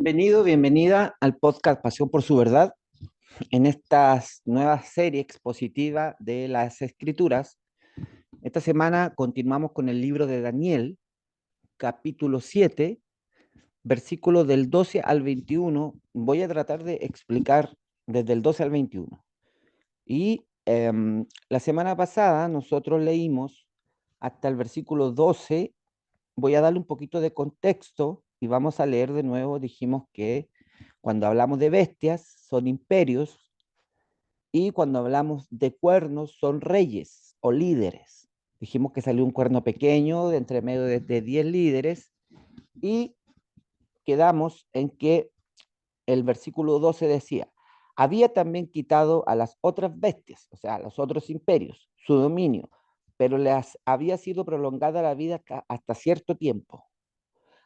Bienvenido, bienvenida al podcast Pasión por su Verdad. En esta nueva serie expositiva de las Escrituras, esta semana continuamos con el libro de Daniel, capítulo 7, versículos del 12 al 21. Voy a tratar de explicar desde el 12 al 21. Y la semana pasada nosotros leímos hasta el versículo 12. Voy a darle un poquito de contexto y vamos a leer de nuevo. Dijimos que cuando hablamos de bestias son imperios y cuando hablamos de cuernos son reyes o líderes. Dijimos que salió un cuerno pequeño de entre medio de 10 líderes y quedamos en que el versículo 12 decía, había también quitado a las otras bestias, o sea, a los otros imperios, su dominio, pero les había sido prolongada la vida hasta cierto tiempo.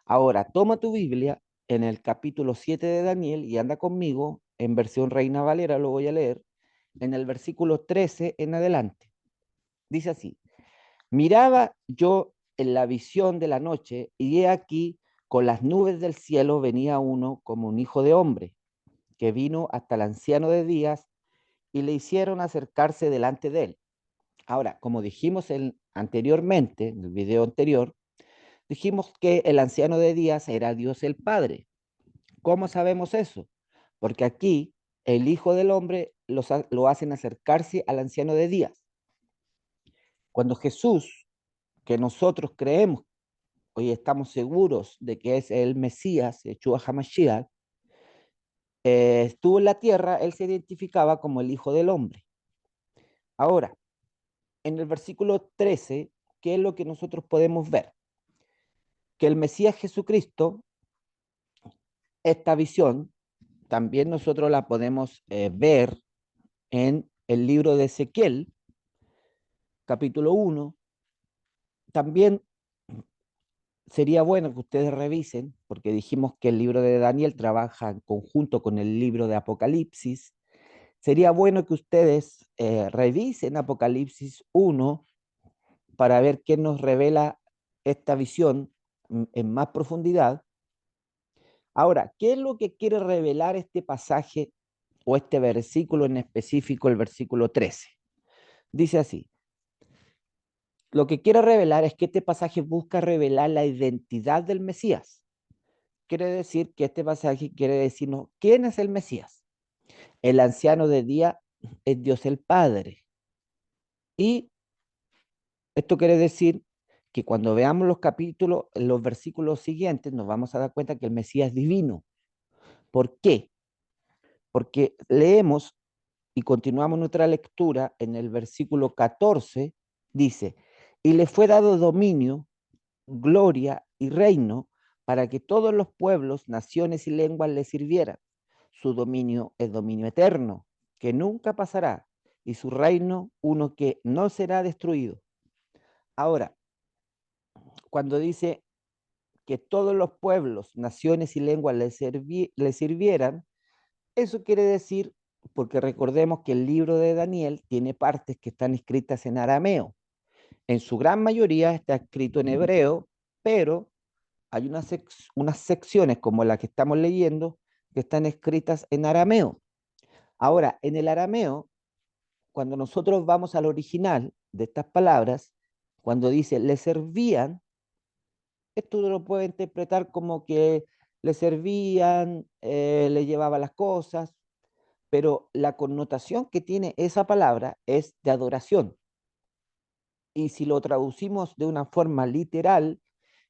Ahora, toma tu Biblia en el capítulo 7 de Daniel y anda conmigo en versión Reina Valera, lo voy a leer, en el versículo 13 en adelante. Dice así, miraba yo en la visión de la noche y he aquí con las nubes del cielo venía uno como un hijo de hombre, que vino hasta el anciano de días y le hicieron acercarse delante de él. Ahora, como dijimos anteriormente, en el video anterior, dijimos que el anciano de días era Dios el Padre. ¿Cómo sabemos eso? Porque aquí el Hijo del Hombre lo hacen acercarse al anciano de días. Cuando Jesús, que nosotros creemos, hoy estamos seguros de que es el Mesías, Yeshua HaMashiach, estuvo en la tierra, él se identificaba como el Hijo del Hombre. Ahora, en el versículo 13, ¿qué es lo que nosotros podemos ver? Que el Mesías Jesucristo, esta visión, también nosotros la podemos ver en el libro de Ezequiel, capítulo 1. También sería bueno que ustedes revisen, porque dijimos que el libro de Daniel trabaja en conjunto con el libro de Apocalipsis. Sería bueno que ustedes revisen Apocalipsis 1 para ver qué nos revela esta visión en más profundidad. Ahora, ¿qué es lo que quiere revelar este pasaje o este versículo en específico, el versículo 13? Dice así, lo que quiere revelar es que este pasaje busca revelar la identidad del Mesías. Quiere decir que este pasaje quiere decirnos quién es el Mesías. El anciano de día es Dios el Padre. Y esto quiere decir que cuando veamos los capítulos, los versículos siguientes, nos vamos a dar cuenta que el Mesías es divino. ¿Por qué? Porque leemos y continuamos nuestra lectura en el versículo 14, dice, y le fue dado dominio, gloria y reino para que todos los pueblos, naciones y lenguas le sirvieran. Su dominio es dominio eterno, que nunca pasará, y su reino uno que no será destruido. Ahora, cuando dice que todos los pueblos, naciones y lenguas le sirvieran, eso quiere decir, porque recordemos que el libro de Daniel tiene partes que están escritas en arameo. En su gran mayoría está escrito en hebreo, pero hay unas secciones como la que estamos leyendo que están escritas en arameo. Ahora, en el arameo, cuando nosotros vamos al original de estas palabras, cuando dice le servían, esto uno lo puede interpretar como que le servían, le llevaba las cosas, pero la connotación que tiene esa palabra es de adoración. Y si lo traducimos de una forma literal,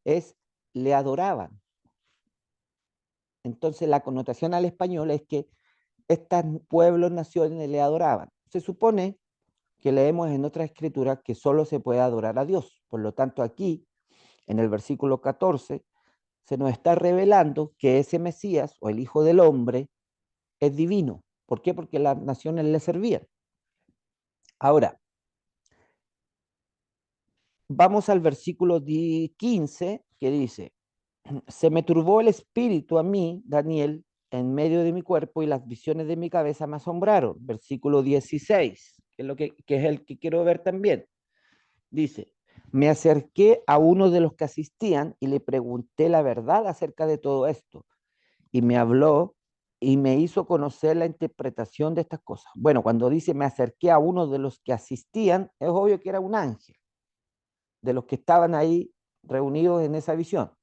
es le adoraban. Entonces la connotación al español es que estos pueblos, naciones le adoraban. Se supone que leemos en otras escrituras que solo se puede adorar a Dios. Por lo tanto, aquí, en el versículo 14, se nos está revelando que ese Mesías o el Hijo del Hombre es divino. ¿Por qué? Porque las naciones le servían. Ahora, vamos al versículo 15 que dice, se me turbó el espíritu a mí, Daniel, en medio de mi cuerpo y las visiones de mi cabeza me asombraron. Versículo 16, que es el que quiero ver también. Dice, me acerqué a uno de los que asistían y le pregunté la verdad acerca de todo esto. y me habló y me hizo conocer la interpretación de estas cosas. Bueno, cuando dice me acerqué a uno de los que asistían, es obvio que era un ángel, de los que estaban ahí reunidos en esa visión.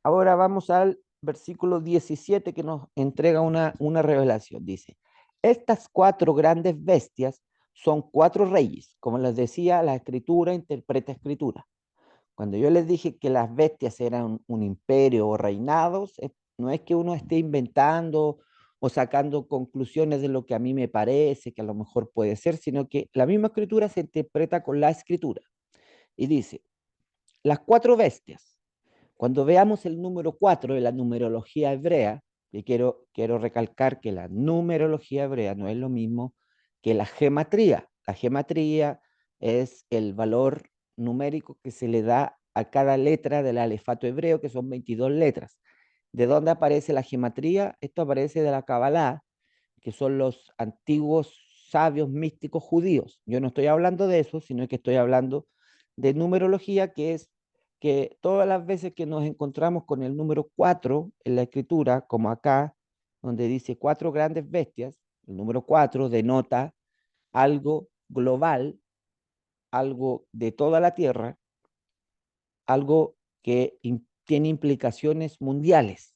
Ahora vamos al versículo 17 que nos entrega una revelación. Dice, estas cuatro grandes bestias son cuatro reyes. Como les decía, la escritura interpreta escritura. Cuando yo les dije que las bestias eran un imperio o reinados, no es que uno esté inventando o sacando conclusiones de lo que a mí me parece, que a lo mejor puede ser, sino que la misma escritura se interpreta con la escritura. Y dice, las cuatro bestias, cuando veamos el número 4 de la numerología hebrea, y quiero recalcar que la numerología hebrea no es lo mismo que la gematría. La gematría es el valor numérico que se le da a cada letra del alefato hebreo, que son 22 letras. ¿De dónde aparece la gematría? Esto aparece de la Kabbalah, que son los antiguos sabios místicos judíos. Yo no estoy hablando de eso, sino que estoy hablando de numerología, que es que todas las veces que nos encontramos con el número 4 en la escritura, como acá, donde dice cuatro grandes bestias, el número 4 denota algo global, algo de toda la tierra, algo que tiene implicaciones mundiales.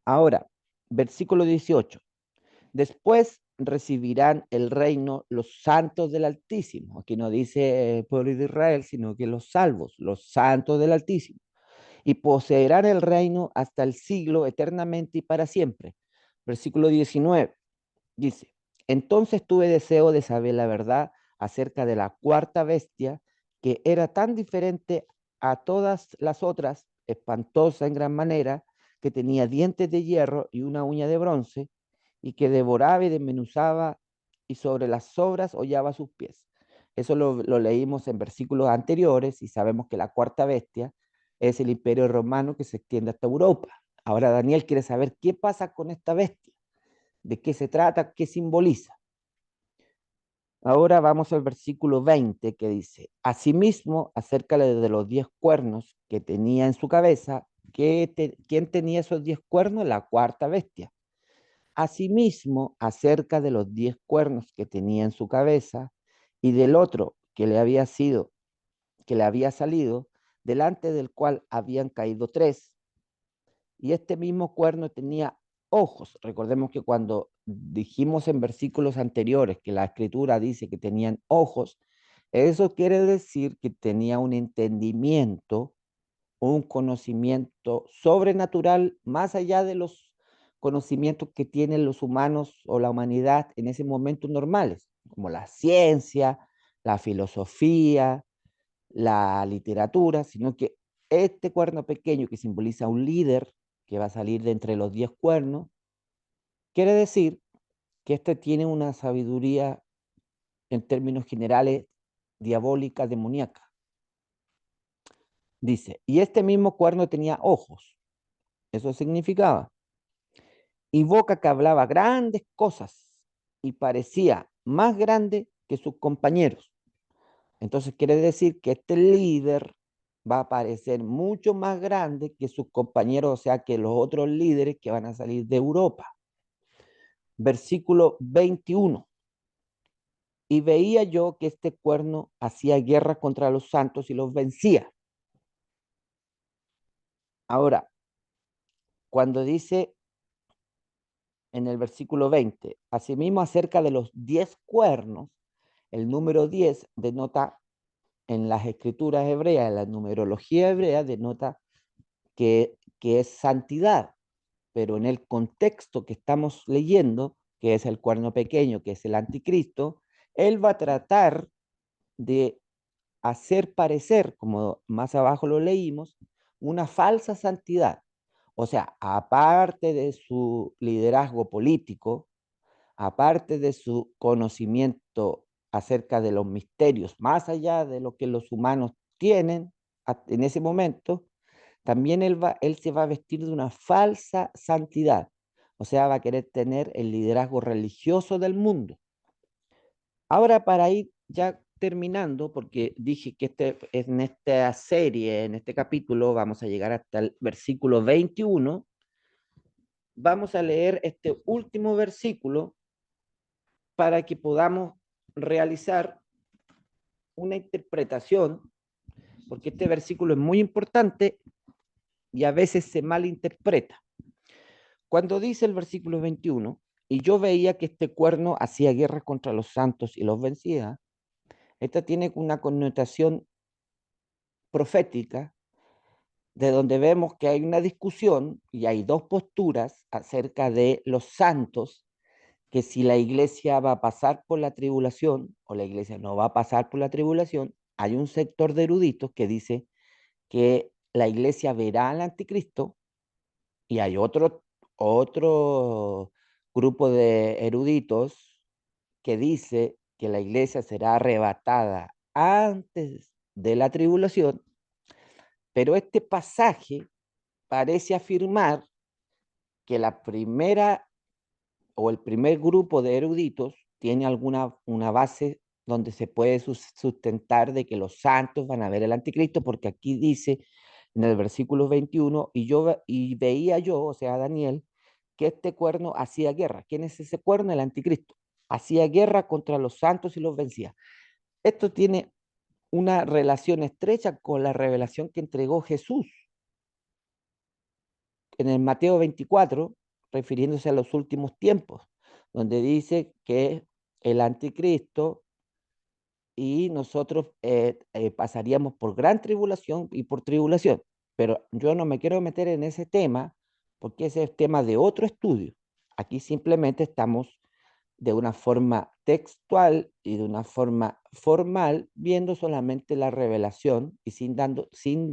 Ahora, versículo 18. Después recibirán el reino los santos del Altísimo. Aquí no dice pueblo de Israel, sino que los salvos, los santos del Altísimo. Y poseerán el reino hasta el siglo eternamente y para siempre. Versículo 19 dice, entonces tuve deseo de saber la verdad acerca de la cuarta bestia, que era tan diferente a todas las otras, espantosa en gran manera, que tenía dientes de hierro y una uña de bronce, y que devoraba y desmenuzaba y sobre las sobras hollaba sus pies. Eso lo leímos en versículos anteriores y sabemos que la cuarta bestia es el imperio romano que se extiende hasta Europa. Ahora Daniel quiere saber qué pasa con esta bestia, de qué se trata, qué simboliza. Ahora vamos al versículo 20 que dice, asimismo, acerca de los 10 cuernos que tenía en su cabeza, ¿quién tenía esos 10 cuernos? La cuarta bestia. Asimismo, acerca de los 10 cuernos que tenía en su cabeza y del otro que le había salido, delante del cual habían caído tres, y este mismo cuerno tenía ojos. Recordemos que cuando dijimos en versículos anteriores que la escritura dice que tenían ojos, eso quiere decir que tenía un entendimiento, un conocimiento sobrenatural más allá de los conocimientos que tienen los humanos o la humanidad en ese momento normales, como la ciencia, la filosofía, la literatura, sino que este cuerno pequeño que simboliza un líder que va a salir de entre los 10 cuernos, quiere decir que este tiene una sabiduría en términos generales diabólica, demoníaca. Dice, y este mismo cuerno tenía ojos, eso significaba, y boca que hablaba grandes cosas y parecía más grande que sus compañeros. Entonces quiere decir que este líder va a parecer mucho más grande que sus compañeros, o sea, que los otros líderes que van a salir de Europa. Versículo 21. Y veía yo que este cuerno hacía guerra contra los santos y los vencía. Ahora, cuando dice en el versículo 20, asimismo acerca de los 10 cuernos, el número 10 denota en las escrituras hebreas, en la numerología hebrea, denota que es santidad, pero en el contexto que estamos leyendo, que es el cuerno pequeño, que es el anticristo, él va a tratar de hacer parecer, como más abajo lo leímos, una falsa santidad. O sea, aparte de su liderazgo político, aparte de su conocimiento acerca de los misterios, más allá de lo que los humanos tienen en ese momento, también él se va a vestir de una falsa santidad. O sea, va a querer tener el liderazgo religioso del mundo. Ahora, para ir ya terminando, porque dije que en esta serie, en este capítulo, vamos a llegar hasta el versículo 21. Vamos a leer este último versículo para que podamos realizar una interpretación, porque este versículo es muy importante y a veces se malinterpreta. Cuando dice el versículo 21, y yo veía que este cuerno hacía guerra contra los santos y los vencía, esta tiene una connotación profética, de donde vemos que hay una discusión y hay dos posturas acerca de los santos, que si la iglesia va a pasar por la tribulación o la iglesia no va a pasar por la tribulación. Hay un sector de eruditos que dice que la iglesia verá al anticristo y hay otro grupo de eruditos que dice que la iglesia será arrebatada antes de la tribulación, pero este pasaje parece afirmar que la primera o el primer grupo de eruditos tiene una base donde se puede sustentar de que los santos van a ver el anticristo, porque aquí dice en el versículo 21, y veía yo, o sea, Daniel, que este cuerno hacía guerra. ¿Quién es ese cuerno? El anticristo. Hacía guerra contra los santos y los vencía. Esto tiene una relación estrecha con la revelación que entregó Jesús en el Mateo 24, refiriéndose a los últimos tiempos, donde dice que el anticristo y nosotros pasaríamos por gran tribulación y por tribulación. Pero yo no me quiero meter en ese tema porque ese es tema de otro estudio. Aquí simplemente estamos de una forma textual y de una forma formal, viendo solamente la revelación y sin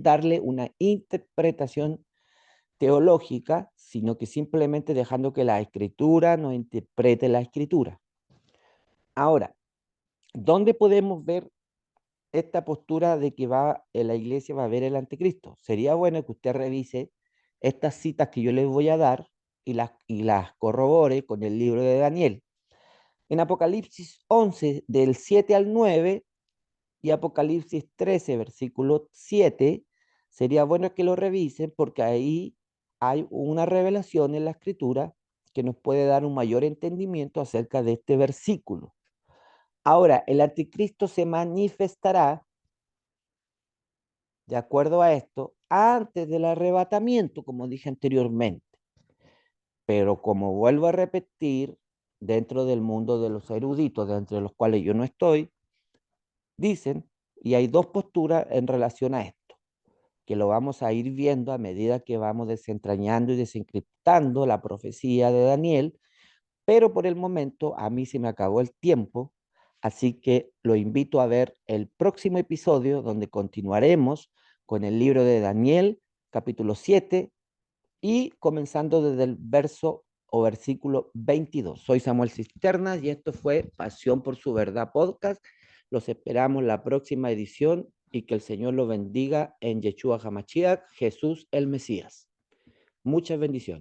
darle una interpretación teológica, sino que simplemente dejando que la escritura nos interprete la escritura. Ahora, ¿dónde podemos ver esta postura de que la iglesia va a ver el anticristo? Sería bueno que usted revise estas citas que yo les voy a dar y las corrobore con el libro de Daniel. En Apocalipsis 11, del 7 al 9, y Apocalipsis 13, versículo 7, sería bueno que lo revisen porque ahí hay una revelación en la escritura que nos puede dar un mayor entendimiento acerca de este versículo. Ahora, el anticristo se manifestará, de acuerdo a esto, antes del arrebatamiento, como dije anteriormente. Pero como vuelvo a repetir, dentro del mundo de los eruditos, dentro de los cuales yo no estoy, dicen, y hay dos posturas en relación a esto, que lo vamos a ir viendo a medida que vamos desentrañando y desencriptando la profecía de Daniel, pero por el momento a mí se me acabó el tiempo, así que lo invito a ver el próximo episodio donde continuaremos con el libro de Daniel, capítulo 7, y comenzando desde el verso o versículo 22. Soy Samuel Cisternas y esto fue Pasión por su Verdad Podcast. Los esperamos la próxima edición y que el Señor lo bendiga en Yeshua HaMashiach, Jesús el Mesías. Muchas bendiciones.